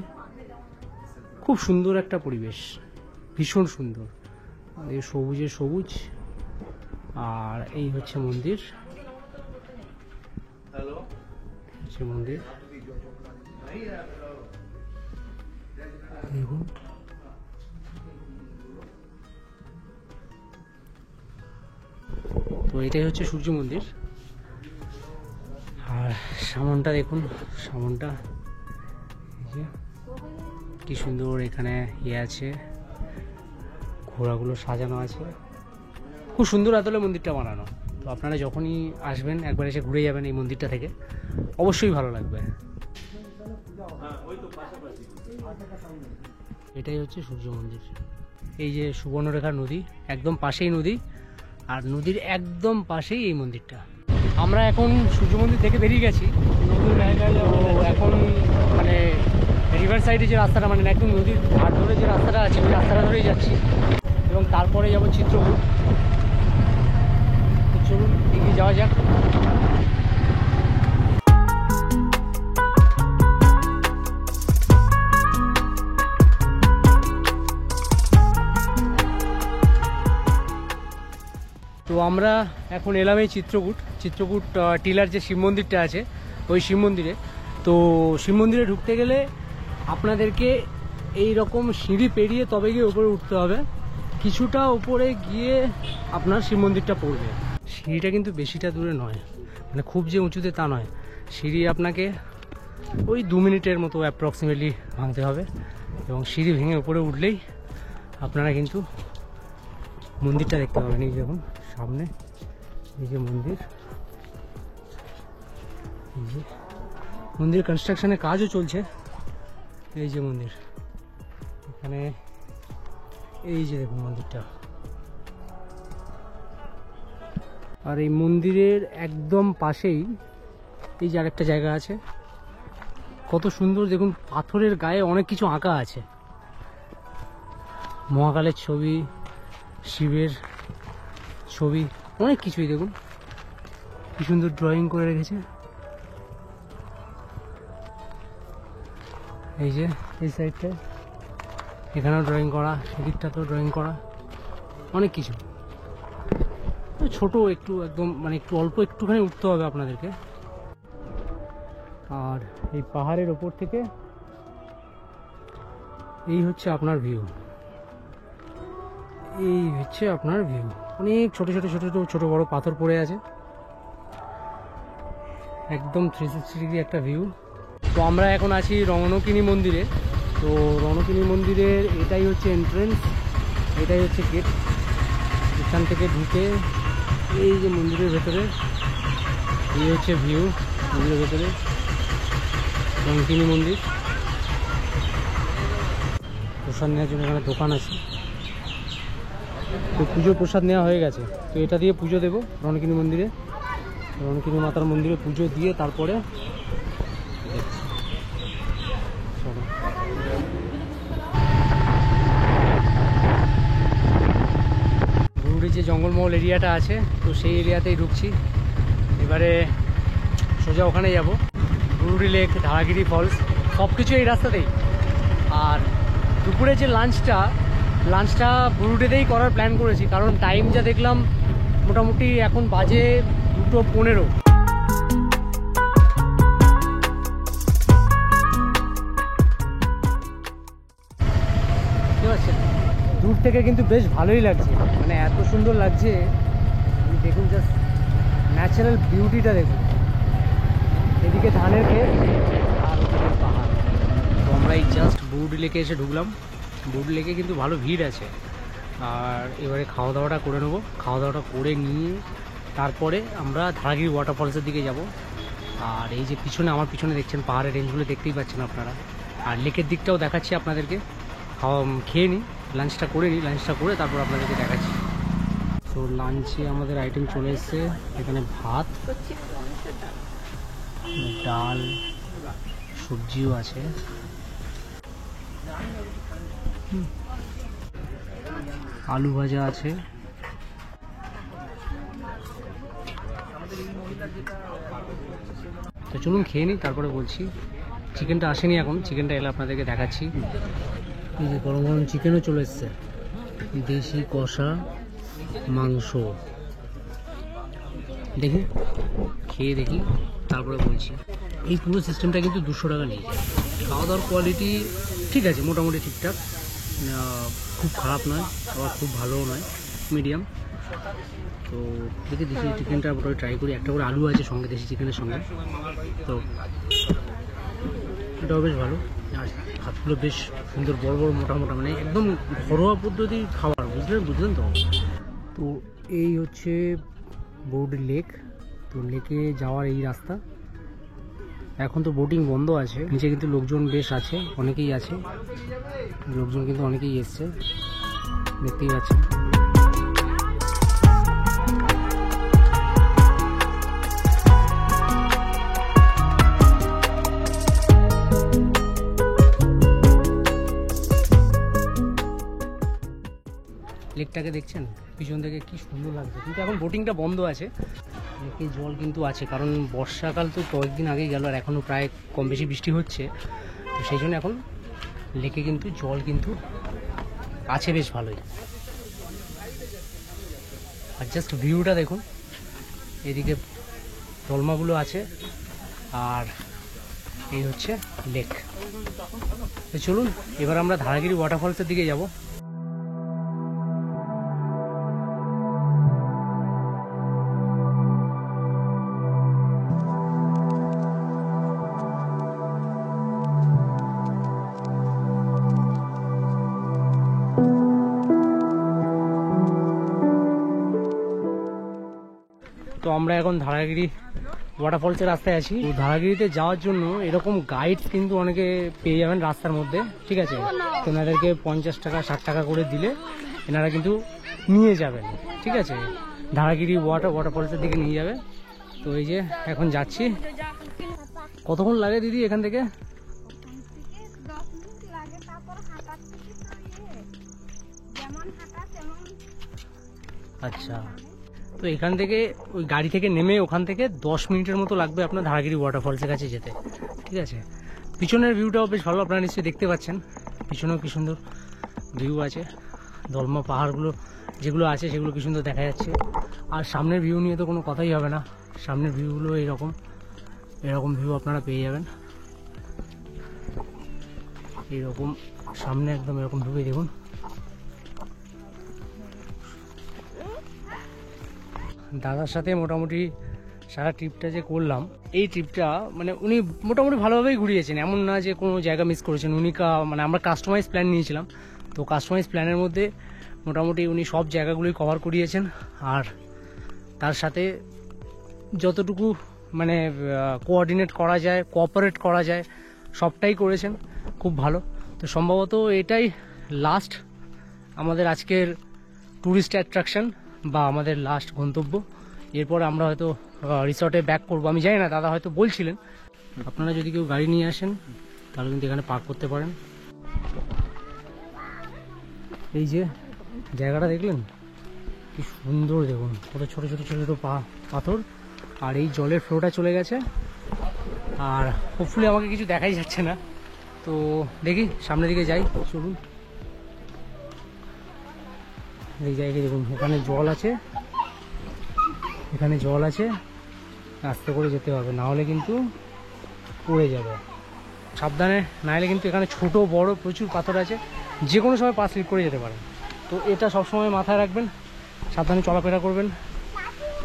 খুব সুন্দর একটা পরিবেশ, ভীষণ সুন্দর, এই সবুজে সবুজ। আর এই হচ্ছে মন্দির, হচ্ছে মন্দির দেখুন। তো এটাই হচ্ছে সূর্য মন্দির। আর সামনটা দেখুন, সামনটা কি সুন্দর, এখানে ইয়ে আছে, ঘোড়াগুলো সাজানো আছে, খুব সুন্দর আদলে মন্দিরটা বানানো। তো আপনারা যখনই আসবেন একবার এসে ঘুরে যাবেন এই মন্দিরটা থেকে, অবশ্যই ভালো লাগবে। এটাই হচ্ছে সূর্য মন্দির। এই যে সুবর্ণরেখা নদী, একদম পাশেই নদী, আর নদীর একদম পাশেই এই মন্দিরটা। আমরা এখন সূর্য মন্দির থেকে বেরিয়ে গেছি, এখন মানে রিভার সাইডে যে রাস্তাটা, মানে একদম নদীর ধার ধরে যে রাস্তাটা আছে ওই রাস্তাটা ধরেই যাচ্ছি, এবং তারপরে যাবো চিত্রকূট। তো চলুন এগিয়ে যাওয়া যাক। তো আমরা এখন এলাম এই চিত্রকূট টিলার যে শিব মন্দিরটা আছে ওই শিব মন্দিরে। তো শিব মন্দিরে ঢুকতে গেলে আপনাদেরকে এই রকম সিঁড়ি পেরিয়ে তবে গিয়ে উপরে উঠতে হবে। কিছুটা উপরে গিয়ে আপনার শিব মন্দিরটা পড়বে। সিঁড়িটা কিন্তু বেশিটা দূরে নয়, মানে খুব যে উঁচুতে তা নয়। সিঁড়ি আপনাকে ওই 2 মিনিটের মতো অ্যাপ্রক্সিমেটলি ভাঙতে হবে, এবং সিঁড়ি ভেঙে উপরে উঠলেই আপনারা কিন্তু মন্দিরটা দেখতে পাবেন। এই দেখুন সামনে এই যে মন্দির, এই যে মন্দির কনস্ট্রাকশনের কাজও চলছে। এই যে মন্দির, এখানে এই যে দেখুন মন্দিরটা। আর এই মন্দিরের একদম পাশেই এই যে আরেকটা জায়গা আছে, কত সুন্দর দেখুন, পাথরের গায়ে অনেক কিছু আঁকা আছে, মহাকালের ছবি, শিবের ছবি, অনেক কিছুই দেখুন কি সুন্দর ড্রয়িং করে রেখেছে। এই যে এই সাইডটায় এখানেও ড্রয়িং করা, সেদিকটাতেও ড্রয়িং করা, অনেক কিছু। ছোট একটু একদম মানে একটু অল্প একটুখানি উঠতে হবে আপনাদেরকে। আর এই পাহাড়ের ওপর থেকে এই হচ্ছে আপনার ভিউ, এই হচ্ছে আপনার ভিউ। অনেক ছোট ছোট ছোট ছোট বড় পাথর পড়ে আছে, একদম 360 ডিগ্রি একটা ভিউ। তো আমরা এখন আছি রণকিনী মন্দিরে। তো রণকিনী মন্দিরের এটাই হচ্ছে এন্ট্রেন্স, এটাই হচ্ছে গেট। এখান থেকে ঢুকে এই যে মন্দিরের ভেতরে এই হচ্ছে ভিউ, মন্দিরের ভেতরে রণকিনী মন্দির। প্রসাদ নেওয়ার জন্য এখানে দোকান আছে। তো পুজোর প্রসাদ নেওয়া হয়ে গেছে, তো এটা দিয়ে পুজো দেবো রণকিনী মন্দিরে, রণকিনী মাতার মন্দিরে পুজো দিয়ে তারপরে বুরুডির যে জঙ্গলমহল এরিয়াটা আছে, তো সেই এরিয়াতেই ঢুকছি। এবারে সোজা ওখানে যাব, বুরুডি লেক, ধারাগিরি ফলস, সব কিছু এই রাস্তাতেই। আর দুপুরে যে লাঞ্চটা বুরুডিতেই করার প্ল্যান করেছি, কারণ টাইম যা দেখলাম মোটামুটি এখন বাজে 2:15। দূর থেকে কিন্তু বেশ ভালোই লাগছে, মানে এত সুন্দর লাগছে। দেখুন জাস্ট ন্যাচারাল বিউটিটা দেখুন, এদিকে ধানের ক্ষেত আর ওদিকে পাহাড়। তো আমরা এই জাস্ট বুরুডি লেকে এসে ঢুকলাম। বুরুডি লেকে কিন্তু ভালো ভিড় আছে। আর এবারে খাওয়া দাওয়াটা করে নেবো, খাওয়া দাওয়াটা করে নিয়ে তারপরে আমরা ধারাগিরি ওয়াটারফলসের দিকে যাব। আর এই যে পিছনে, আমার পিছনে দেখছেন পাহাড়ের রেঞ্জগুলো, দেখতেই পাচ্ছেন আপনারা। আর লেকের দিকটাও দেখাচ্ছি আপনাদেরকে। খেয়ে নিই, লাঞ্চটা করে নিই, লাঞ্চটা করে তারপর আপনাদেরকে দেখাচ্ছি। তো লাঞ্চে আমাদের আইটেম চলে এসছে, এখানে ভাত, ডাল, সবজিও আছে, আলু ভাজা আছে। তো চলুন খেয়ে নিই, তারপরে বলছি। চিকেনটা আসেনি এখন, চিকেনটা এলে আপনাদেরকে দেখাচ্ছি। এই যে গরম গরম চিকেনও চলে এসছে, দেশি কষা মাংস। দেখি, খেয়ে দেখি, তারপরে বলছি। এই পুরো সিস্টেমটা কিন্তু 200 টাকা নিয়ে যায়। খাওয়া দাওয়ার কোয়ালিটি ঠিক আছে, মোটামুটি ঠিকঠাক, খুব খারাপ নয় আবার খুব ভালোও নয়, মিডিয়াম। তো দেখি দেশি চিকেনটা মোটামুটি ট্রাই করি। একটা করে আলু আছে সঙ্গে, দেশি চিকেনের সঙ্গে, তো এটাও বেশ ভালো। আর ভাতগুলো বেশ সুন্দর, বড় বড় মোটা মোটা, মানে একদম ঘরোয়া পদ্ধতির খাবার, বুঝলেন তো। তো এই হচ্ছে বৌডি লেক। তো লেকে যাওয়ার এই রাস্তা। এখন তো বোটিং বন্ধ আছে, নিচে কিন্তু লোকজন বেশ আছে, অনেকেই আছে লোকজন, কিন্তু অনেকেই এসছে, দেখতেই পাচ্ছেন। লেকটাকে দেখছেন পিছন থেকে কি সুন্দর লাগছে, কিন্তু এখন বোটিংটা বন্ধ আছে। লেকে জল কিন্তু আছে, কারণ বর্ষাকাল তো কয়েকদিন আগেই গেল, আর এখনও প্রায় কম বেশি বৃষ্টি হচ্ছে, তো সেই জন্য এখন লেকে কিন্তু জল কিন্তু আছে বেশ ভালোই। আর জাস্ট ভিউটা দেখুন, এদিকে দলমাগুলো আছে, আর এই হচ্ছে লেক। তো চলুন এবার আমরা ধারাগিরি ওয়াটারফলসের দিকে যাব। তো আমরা এখন ধারাগিরি ওয়াটারফলসের রাস্তায় আছি। তো ধারাগিরিতে যাওয়ার জন্য এরকম গাইডস কিন্তু অনেকে পেয়ে যাবেন রাস্তার মধ্যে, ঠিক আছে। তো এনাদেরকে 50 টাকা 60 টাকা করে দিলে এনারা কিন্তু নিয়ে যাবেন, ঠিক আছে, ধারাগিরি ওয়াটারফলসের দিকে নিয়ে যাবে। তো এই যে এখন যাচ্ছি। কতক্ষণ লাগে দিদি এখান থেকে? আচ্ছা, তো এখান থেকে ওই গাড়ি থেকে নেমে ওখান থেকে 10 মিনিটের মতো লাগবে আপনার ধারাগিরি ওয়াটারফলসের কাছে যেতে, ঠিক আছে। পিছনের ভিউটাও বেশ ভালো, আপনারা নিশ্চয়ই দেখতে পাচ্ছেন, পিছনেও কি সুন্দর ভিউ আছে, দলমা পাহাড়গুলো যেগুলো আছে সেগুলো কি সুন্দর দেখা যাচ্ছে। আর সামনের ভিউ নিয়ে তো কোনো কথাই হবে না, সামনের ভিউগুলো এরকম ভিউ আপনারা পেয়ে যাবেন। এইরকম সামনে একদম এরকম ভিউ দেখুন। দাদার সাথে মোটামুটি সারা ট্রিপটা যে করলাম, এই ট্রিপটা মানে উনি মোটামুটি ভালোভাবেই ঘুরিয়েছেন, এমন না যে কোনো জায়গা মিস করেছেন। উনি মানে আমরা কাস্টমাইজ প্ল্যান নিয়েছিলাম, তো কাস্টমাইজ প্ল্যানের মধ্যে মোটামুটি উনি সব জায়গাগুলোই কভার করিয়েছেন, আর তার সাথে যতটুকু মানে কোঅর্ডিনেট করা যায়, কোঅপারেট করা যায়, সবটাই করেছেন খুব ভালো। তো সম্ভবত এটাই লাস্ট আমাদের আজকের ট্যুরিস্ট অ্যাট্রাকশন বা আমাদের লাস্ট গন্তব্য। এরপর আমরা হয়তো রিসর্টে ব্যাক করবো, আমি জানি না, দাদা হয়তো বলছিলেন। আপনারা যদি কেউ গাড়ি নিয়ে আসেন তাহলে কিন্তু এখানে পার্ক করতে পারেন। এই যে জায়গাটা দেখলেন কি সুন্দর, দেখুন কত ছোট ছোট ছোট ছোট পাথর, আর এই জলের ফ্লোটা চলে গেছে, আর হোপফুলি আমাকে কিছু দেখাই যাচ্ছে না। তো দেখি সামনের দিকে যাই, চলুন। এই জায়গায় দেখুন, এখানে জল আছে, এখানে জল আছে, আস্তে করে যেতে হবে, না হলে কিন্তু পড়ে যাবে, সাবধানে, না হলে কিন্তু এখানে ছোট বড় প্রচুর পাথর আছে, যে কোনো সময় পা স্লিপ করে যেতে পারেন। তো এটা সবসময় মাথায় রাখবেন, সাবধানে চলাফেরা করবেন।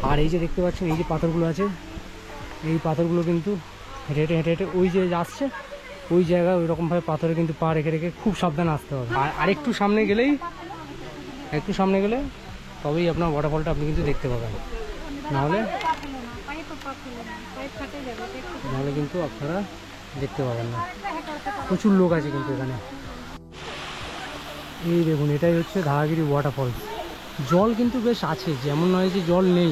আর এই যে দেখতে পাচ্ছেন এই যে পাথরগুলো আছে, এই পাথরগুলো কিন্তু হেঁটে হেঁটে হেঁটে হেঁটে ওই যে আসছে ওই জায়গায় ওইরকমভাবে পাথরে কিন্তু পা রেখে রেখে খুব সাবধানে আসতে হবে। আর আরেকটু সামনে গেলে তবেই আপনার ওয়াটারফলটা আপনি কিন্তু দেখতে পাবেন, নাহলে কিন্তু আপনারা দেখতে পাবেন না। প্রচুর লোক আছে কিন্তু এখানে। এই দেখুন, এটাই হচ্ছে ধারাগিরি ওয়াটারফলস। জল কিন্তু বেশ আছে, যেমন নয় যে জল নেই,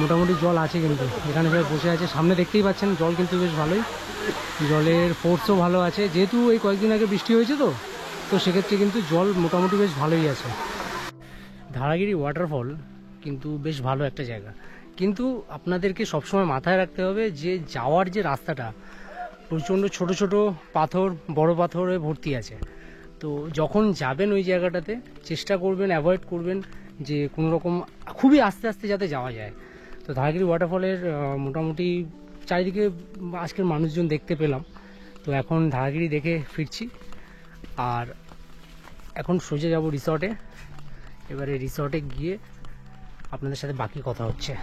মোটামুটি জল আছে কিন্তু। এখানে সবাই বসে আছে, সামনে দেখতেই পাচ্ছেন জল কিন্তু বেশ ভালোই, জলের ফোর্সও ভালো আছে, যেহেতু এই কয়েকদিন আগে বৃষ্টি হয়েছে তো সেক্ষেত্রে কিন্তু জল মোটামুটি বেশ ভালোই আছে। ধারাগিরি ওয়াটারফল কিন্তু বেশ ভালো একটা জায়গা, কিন্তু আপনাদেরকে সবসময় মাথায় রাখতে হবে যে যাওয়ার যে রাস্তাটা প্রচণ্ড ছোট ছোট পাথর, বড় পাথরে ভর্তি আছে। তো যখন যাবেন ওই জায়গাটাতে চেষ্টা করবেন, অ্যাভয়েড করবেন যে কোনো রকম, খুবই আস্তে আস্তে যাতে যাওয়া যায়। তো ধারাগিরি ওয়াটারফলের মোটামুটি চারিদিকে আজকের মানুষজন দেখতে পেলাম। তো এখন ধারাগিরি দেখে ফিরছি, আর এখন সোজা যাব রিসর্টে। এবারে রিসর্টে গিয়ে আপনাদের সাথে বাকি কথা হচ্ছে।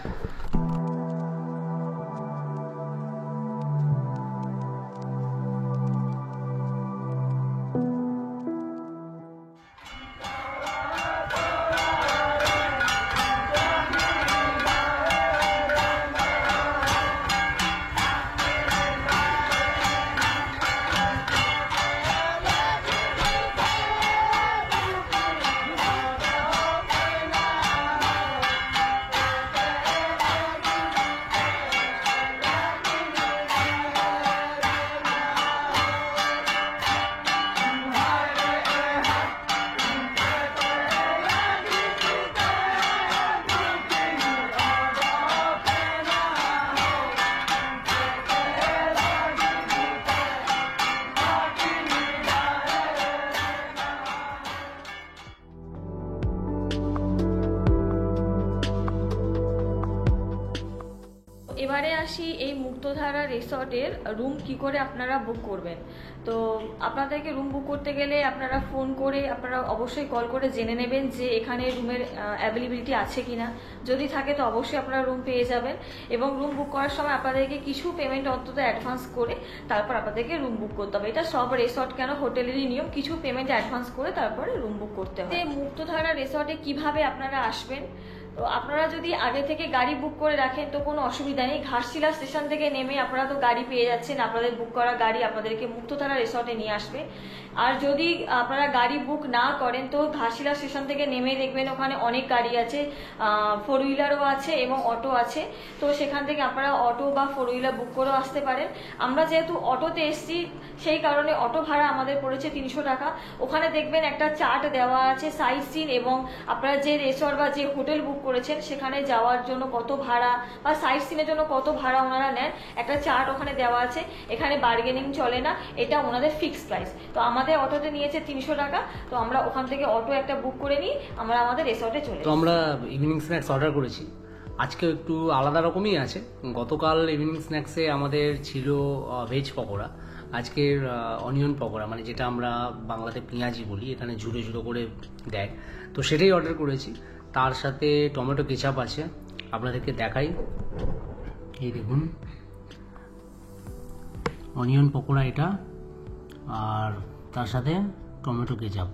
এবারে আসি এই মুক্তধারা রিসর্টের রুম কি করে আপনারা বুক করবেন। তো আপনাদেরকে রুম বুক করতে গেলে আপনারা ফোন করে, আপনারা অবশ্যই কল করে জেনে নেবেন যে এখানে রুমের অ্যাভেলেবিলিটি আছে কিনা। যদি থাকে তো অবশ্যই আপনারা রুম পেয়ে যাবেন। এবং রুম বুক করার সময় আপনাদেরকে কিছু পেমেন্ট অন্তত অ্যাডভান্স করে তারপর আপনাদেরকে রুম বুক করতে হবে। এটা সব রিসর্ট কেন, হোটেলেরই নিয়ম, কিছু পেমেন্ট অ্যাডভান্স করে তারপরে রুম বুক করতে হবে। মুক্তধারা রিসর্টে কিভাবে আপনারা আসবেন, তো আপনারা যদি আগে থেকে গাড়ি বুক করে রাখেন তো কোনো অসুবিধা নেই। ঘাটশিলা স্টেশন থেকে নেমে আপনারা তো গাড়ি পেয়ে যাচ্ছেন, আপনাদের বুক করা গাড়ি আপনাদেরকে মুক্তধারা রিসর্টে নিয়ে আসবে। আর যদি আপনারা গাড়ি বুক না করেন তো ঘাটশিলা স্টেশন থেকে নেমে দেখবেন ওখানে অনেক গাড়ি আছে, 4 হুইলারও আছে এবং অটো আছে। তো সেখান থেকে আপনারা অটো বা 4 হুইলার বুক করেও আসতে পারেন। আমরা যেহেতু অটোতে এসছি সেই কারণে অটো ভাড়া আমাদের পড়েছে 300 টাকা। ওখানে দেখবেন একটা চার্ট দেওয়া আছে সাইট সিন এবং আপনারা যে রিসর্ট বা যে হোটেল বুক করেছেন সেখানে যাওয়ার জন্য কত ভাড়া বা সাইট সিনের জন্য কত ভাড়া ওনারা নেন, একটা চার্ট ওখানে দেওয়া আছে। এখানে বার্গেনিং চলে না, এটা ওনাদের ফিক্সড প্রাইস। তো আমাদের অটোতে নিয়েছে 300 টাকা, তো আমরা ওখান থেকে অটো একটা বুক করে নিই, আমরা আমাদের রিসর্টে চলে। তো আমরা ইভিনিং স্ন্যাক্স অর্ডার করেছি, আজকে একটু আলাদা রকমই আছে। গতকাল ইভিনিং স্ন্যাক্সে আমাদের ছিল ভেজ পকোড়া, আজকের অনিয়ন পকোড়া, মানে যেটা আমরা বাংলাতে পেঁয়াজি বলি, এখানে ঝুড়ো ঝুড়ো করে দেয়। তো সেটাই অর্ডার করেছি। তার সাথে টমেটো কেচাপ আছে, আপনাদেরকে দেখাই। এই দেখুন অনিয়ন পকোড়া এটা, আর তার সাথে টমেটো কেচাপ।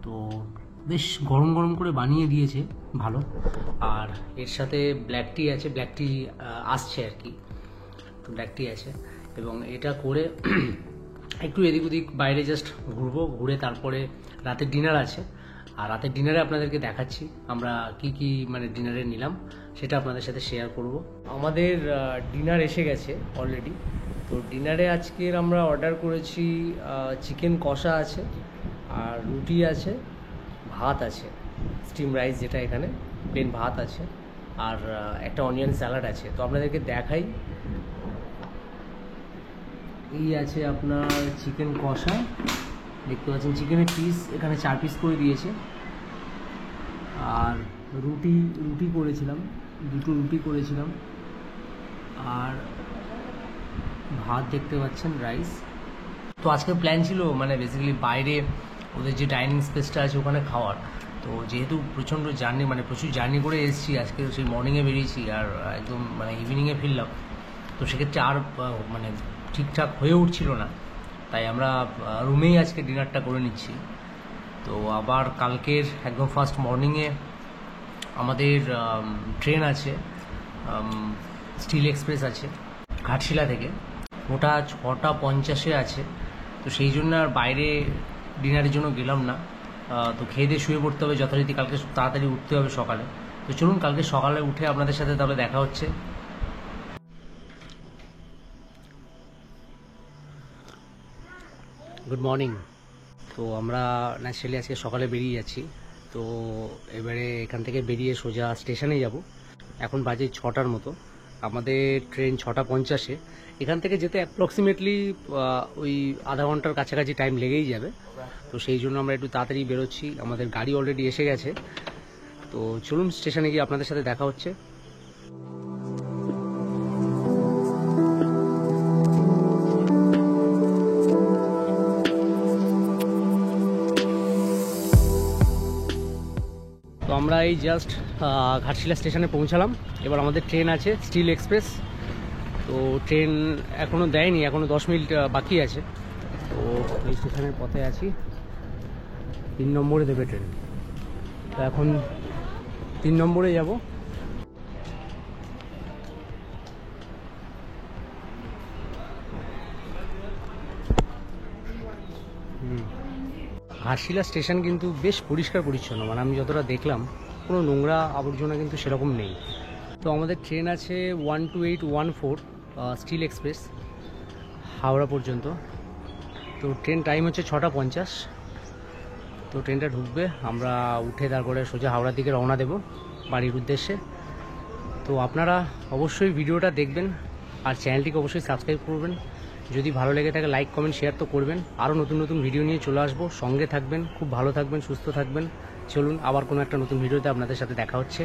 তো বেশ গরম গরম করে বানিয়ে দিয়েছে, ভালো। আর এর সাথে ব্ল্যাক টি আছে, ব্ল্যাক টি আসছে আর কি, তো ব্ল্যাক টি আছে। এবং এটা করে একটু এদিক ওদিক বাইরে জাস্ট ঘুরবো, ঘুরে তারপরে রাতের ডিনার আছে। আর রাতের ডিনারে আপনাদেরকে দেখাচ্ছি আমরা কি কি মানে ডিনারে নিলাম, সেটা আপনাদের সাথে শেয়ার করব। আমাদের ডিনার এসে গেছে অলরেডি। তো ডিনারে আজকের আমরা অর্ডার করেছি চিকেন কষা আছে, আর রুটি আছে, ভাত আছে, স্টিম রাইস যেটা এখানে, প্লেন ভাত আছে, আর একটা অনিয়ন স্যালাড আছে। তো আপনাদেরকে দেখাই। এই আছে আপনার চিকেন কষা, দেখতে পাচ্ছেন চিকেনের পিস এখানে 4 পিস করে দিয়েছে। আর রুটি করেছিলাম, 2টো রুটি করেছিলাম, আর ভাত দেখতে পাচ্ছেন, রাইস। তো আজকের প্ল্যান ছিল মানে বেসিক্যালি বাইরে ওদের যে ডাইনিং স্পেসটা আছে ওখানে খাওয়ার। তো যেহেতু প্রচণ্ড জার্নি, মানে প্রচুর জার্নি করে এসেছি আজকে, সেই মর্নিংয়ে বেরিয়েছি আর একদম মানে ইভিনিংয়ে ফিরলাম। তো সেক্ষেত্রে আর মানে ঠিকঠাক হয়ে উঠছিল না, তাই আমরা রুমেই আজকে ডিনারটা করে নিচ্ছি। তো আবার কালকের একদম ফার্স্ট মর্নিংয়ে আমাদের ট্রেন আছে, স্টিল এক্সপ্রেস আছে ঘাটশিলা থেকে, ওটা 6:50 আছে। তো সেই জন্য আর বাইরে ডিনারের জন্য গেলাম না। তো খেয়ে দিয়ে শুয়ে পড়তে হবে যথারীতি, কালকে তাড়াতাড়ি উঠতে হবে সকালে। তো চলুন কালকে সকালে উঠে আপনাদের সাথে তাহলে দেখা হচ্ছে। Good morning. তো আমরা ন্যাচারালি আজকে সকালে বেরিয়ে যাচ্ছি। তো এবারে এখান থেকে বেরিয়ে সোজা স্টেশনে যাব। এখন বাজে 6টার মতো, আমাদের ট্রেন 6:50-এ। এখান থেকে যেতে অ্যাপ্রক্সিমেটলি ওই আধা ঘন্টার কাছাকাছি টাইম লেগেই যাবে। তো সেই জন্য আমরা একটু তাড়াতাড়ি বেরোচ্ছি, আমাদের গাড়ি অলরেডি এসে গেছে। তো চলুন স্টেশনে গিয়ে আপনাদের সাথে দেখা হচ্ছে। তো আমরা এই জাস্ট ঘাটশিলা স্টেশনে পৌঁছালাম। এবার আমাদের ট্রেন আছে স্টিল এক্সপ্রেস। তো ট্রেন এখনও দেয়নি, এখনও 10 মিনিট বাকি আছে। তো এই স্টেশনের পথে আছি, 3 নম্বরে দেবে ট্রেন। তো এখন 3 নম্বরে যাব। ঘাটশিলা স্টেশন কিন্তু বেশ পরিষ্কার পরিচ্ছন্ন, মানে আমি যতটা দেখলাম কোনো নোংরা আবর্জনা কিন্তু সেরকম নেই। তো আমাদের ট্রেন আছে 12814 স্টিল এক্সপ্রেস হাওড়া পর্যন্ত। তো ট্রেন টাইম হচ্ছে 6:50। তো ট্রেনটা ঢুকবে, আমরা উঠে তারপরে সোজা হাওড়ার দিকে রওনা দেব বাড়ির উদ্দেশ্যে। তো আপনারা অবশ্যই ভিডিওটা দেখবেন আর চ্যানেলটিকে অবশ্যই সাবস্ক্রাইব করবেন। যদি ভালো লেগে থাকে লাইক কমেন্ট শেয়ার তো করবেন। আরও নতুন নতুন ভিডিও নিয়ে চলে আসবো, সঙ্গে থাকবেন। খুব ভালো থাকবেন, সুস্থ থাকবেন। চলুন আবার কোনো একটা নতুন ভিডিওতে আপনাদের সাথে দেখা হচ্ছে।